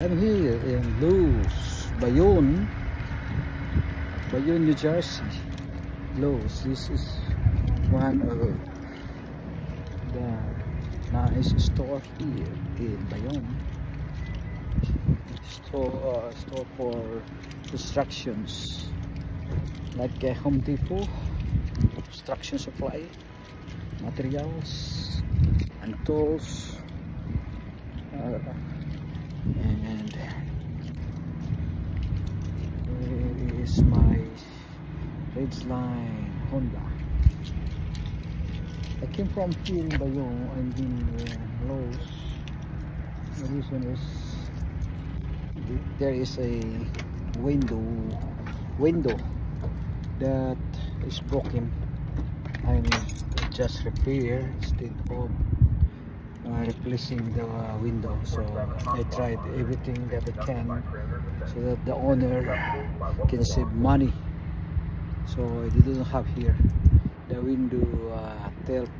I'm here in Lowe's, Bayonne, New Jersey. Lowe's. This is one of the nice store here in Bayonne. Store for constructions, like a Home Depot, construction supply, materials, and tools. And here is my Ridgeline Honda. I came from here in Bayonne and in Lowe's. The reason is there is a window that is broken. I need to just repair instead of replacing the window. So I tried everything that I can so that the owner can save money. So I didn't have here the window tilt,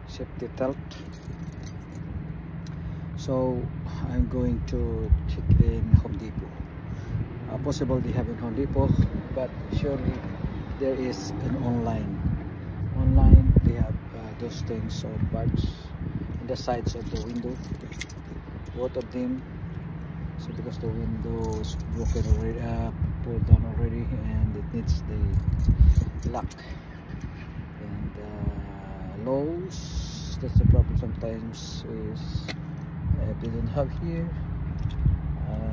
safety tilt. So I'm going to check in Home Depot. Possible they have in Home Depot, but surely there is an online they have those things or parts in the sides of the window, both of them. So because the window is broken already, pulled down already, and it needs the lock. And Lowe's, that's the problem sometimes, is they don't have here.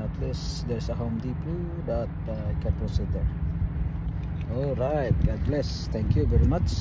At least there's a Home Depot that I can proceed there. Alright, God bless. Thank you very much.